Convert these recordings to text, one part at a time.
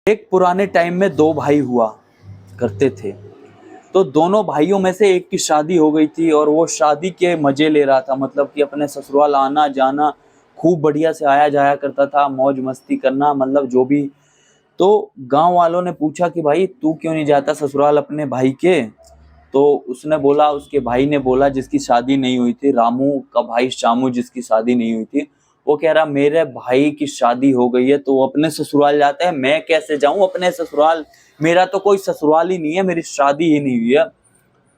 एक पुराने टाइम में दो भाई हुआ करते थे। तो दोनों भाइयों में से एक की शादी हो गई थी और वो शादी के मजे ले रहा था, मतलब कि अपने ससुराल आना जाना खूब बढ़िया से आया जाया करता था, मौज मस्ती करना, मतलब जो भी। तो गांव वालों ने पूछा कि भाई तू क्यों नहीं जाता ससुराल अपने भाई के। तो उसने बोला, उसके भाई ने बोला, जिसकी शादी नहीं हुई थी, रामू का भाई शामू जिसकी शादी नहीं हुई थी, वो कह रहा मेरे भाई की शादी हो गई है तो वो अपने ससुराल जाता है, मैं कैसे जाऊं अपने ससुराल, मेरा तो कोई ससुराल ही नहीं है, मेरी शादी ही नहीं हुई है।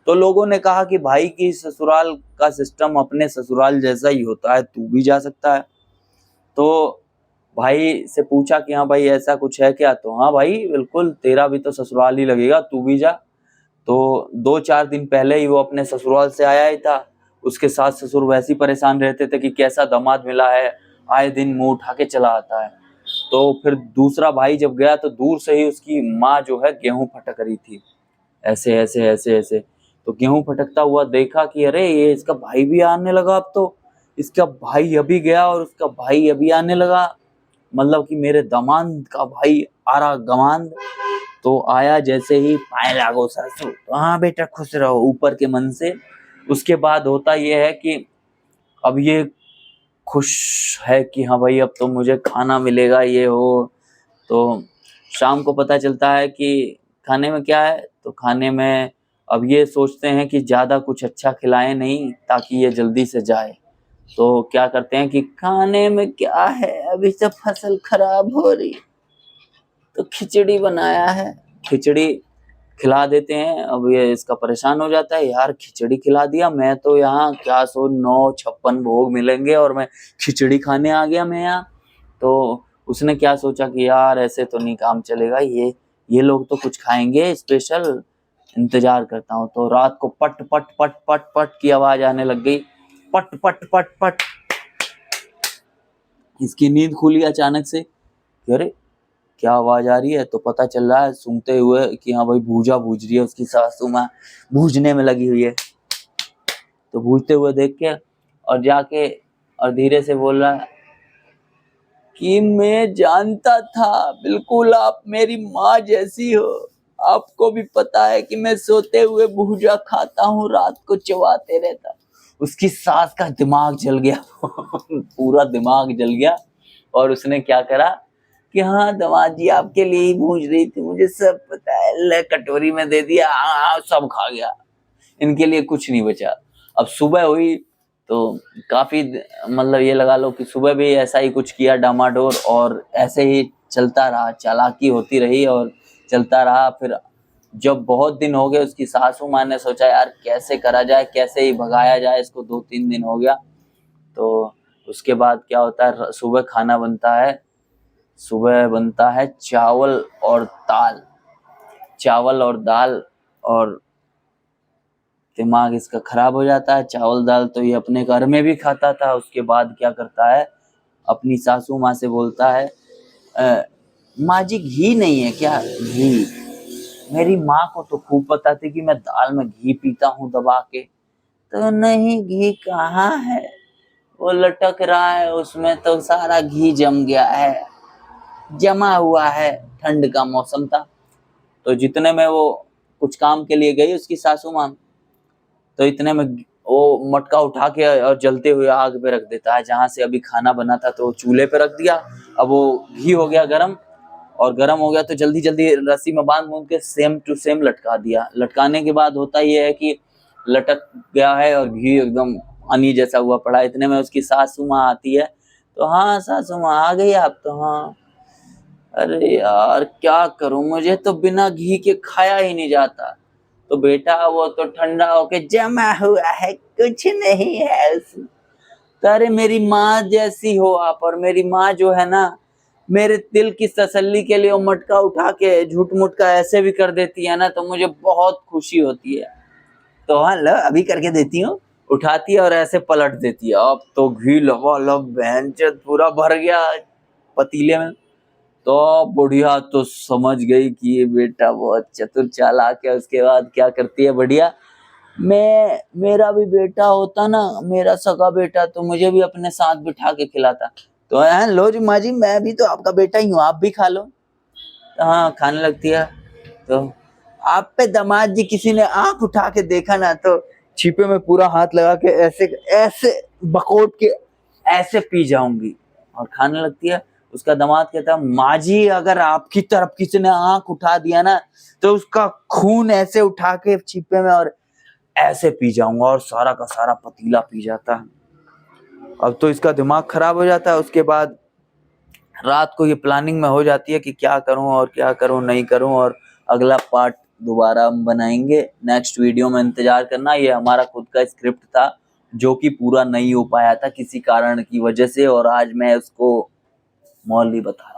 तो लोगों ने कहा कि भाई की ससुराल का सिस्टम अपने ससुराल जैसा ही होता है, तू भी जा सकता है। तो भाई से पूछा कि हाँ भाई ऐसा कुछ है क्या, तो हाँ भाई बिल्कुल, तेरा भी तो ससुराल ही लगेगा, तू भी जा। तो 2-4 दिन पहले ही वो अपने ससुराल से आया ही था। उसके सास ससुर वैसे ही परेशान रहते थे कि कैसा दामाद मिला है, आए दिन मुंह उठा के चला आता है। तो फिर दूसरा भाई जब गया तो दूर से ही उसकी माँ जो है गेहूं फटक रही थी, ऐसे ऐसे ऐसे ऐसे। तो गेहूं फटकता हुआ देखा कि अरे ये इसका भाई भी आने लगा, अब तो इसका भाई अभी गया और उसका भाई अभी आने लगा, मतलब कि मेरे दामाद का भाई आ रहा गवांड। तो आया जैसे ही, पाए लागो ससुर, तो हाँ बेटा खुश रहो ऊपर के मन से। उसके बाद होता ये है कि अब ये खुश है कि हाँ भाई अब तो मुझे खाना मिलेगा, ये हो। तो शाम को पता चलता है कि खाने में क्या है, तो खाने में अब ये सोचते हैं कि ज्यादा कुछ अच्छा खिलाएं नहीं ताकि ये जल्दी से जाए। तो क्या करते हैं कि खाने में क्या है, अभी से फसल खराब हो रही, तो खिचड़ी बनाया है, खिचड़ी खिला देते हैं। अब ये इसका परेशान हो जाता है, यार खिचड़ी खिला दिया, मैं तो यहाँ क्या सो 9 56 भोग मिलेंगे और मैं खिचड़ी खाने आ गया मैं यहाँ। तो उसने क्या सोचा कि यार ऐसे तो नहीं काम चलेगा, ये लोग तो कुछ खाएंगे स्पेशल, इंतजार करता हूँ। तो रात को पट पट पट पट पट की आवाज आने लग गई, पट पट पट पट। इसकी नींद खुली अचानक से, अरे क्या आवाज आ रही है, तो पता चल रहा है सूंघते हुए कि हाँ भाई भूजा भूज रही है, उसकी सासू माँ भूजने में लगी हुई है। तो भूजते हुए देख के और जाके और धीरे से बोल रहा है कि मैं जानता था बिल्कुल आप मेरी माँ जैसी हो, आपको भी पता है कि मैं सोते हुए भूजा खाता हूँ, रात को चबाते रहता। उसकी सास का दिमाग जल गया पूरा दिमाग जल गया। और उसने क्या करा कि हाँ दामाद जी आपके लिए ही भूज रही थी, मुझे सब पता है, ले कटोरी में दे दिया, हाँ सब खा गया, इनके लिए कुछ नहीं बचा। अब सुबह हुई तो काफी मतलब ये लगा लो कि सुबह भी ऐसा ही कुछ किया डामाडोल, और ऐसे ही चलता रहा, चालाकी होती रही और चलता रहा। फिर जब बहुत दिन हो गए, उसकी सासू माँ ने सोचा यार कैसे करा जाए, कैसे ही भगाया जाए इसको, 2-3 दिन हो गया। तो उसके बाद क्या होता है, सुबह खाना बनता है, सुबह बनता है चावल और दाल, चावल और दाल। और दिमाग इसका खराब हो जाता है, चावल दाल तो ये अपने घर में भी खाता था। उसके बाद क्या करता है, अपनी सासू माँ से बोलता है माँ जी घी नहीं है क्या, घी। मेरी माँ को तो खूब पता थी कि मैं दाल में घी पीता हूँ दबा के। तो नहीं घी कहाँ है, वो लटक रहा है उसमें तो सारा घी जम गया है, जमा हुआ है, ठंड का मौसम था। तो जितने में वो कुछ काम के लिए गई उसकी सासू माँ, तो इतने में वो मटका उठा के और जलते हुए आग पे रख देता है, जहां से अभी खाना बना था तो चूल्हे पे रख दिया। अब वो घी हो गया गरम, और गरम हो गया तो जल्दी जल्दी रस्सी में बांध बूंद के सेम टू सेम लटका दिया। लटकाने के बाद होता ये है कि लटक गया है और घी एकदम पानी जैसा हुआ पड़ा। इतने में उसकी सासू माँ आती है, तो हाँ सासू माँ आ गई आप, तो हाँ। अरे यार क्या करूं, मुझे तो बिना घी के खाया ही नहीं जाता। तो बेटा वो तो ठंडा होके जमा हुआ है, कुछ नहीं है उसमें। तो अरे मेरी माँ जैसी हो आप, और मेरी माँ जो है ना, मेरे दिल की तसल्ली के लिए वो मटका उठा के झूठ मूठ का ऐसे भी कर देती है ना, तो मुझे बहुत खुशी होती है। तो हाँ लो अभी करके देती हूँ, उठाती है और ऐसे पलट देती है। अब तो घी लबालब भैंचोद पूरा भर गया पतीले में। तो बुढ़िया तो समझ गई कि ये बेटा बहुत चतुर चालाक है। उसके बाद क्या करती है बढ़िया, मेरा भी बेटा होता ना, मेरा सगा बेटा, तो मुझे भी अपने साथ बिठा के खिलाता। तो है लो जी माँ जी, मैं भी तो आपका बेटा ही हूँ, आप भी खा लो। हाँ खाने लगती है। तो आप पे दामाद जी किसी ने आंख उठा के देखा ना तो छिपे में पूरा हाथ लगा के ऐसे ऐसे बकोट के ऐसे पी जाऊंगी, और खाने लगती है। उसका दामाद कहता है माँ जी अगर आपकी तरफ किसी ने आंख उठा दिया ना तो उसका खून ऐसे उठा के छिपे में और ऐसे पी जाऊंगा, और सारा का सारा पतीला पी जाता है। अब तो इसका दिमाग खराब हो जाता है। उसके बाद रात को ये प्लानिंग में हो जाती है कि क्या करूं और क्या करूं नहीं करूं, और अगला पार्ट दोबारा हम बनाएंगे नेक्स्ट वीडियो में, इंतजार करना। ये हमारा खुद का स्क्रिप्ट था जो कि पूरा नहीं हो पाया था किसी कारण की वजह से, और आज मैं उसको मौली बता रहा हूं।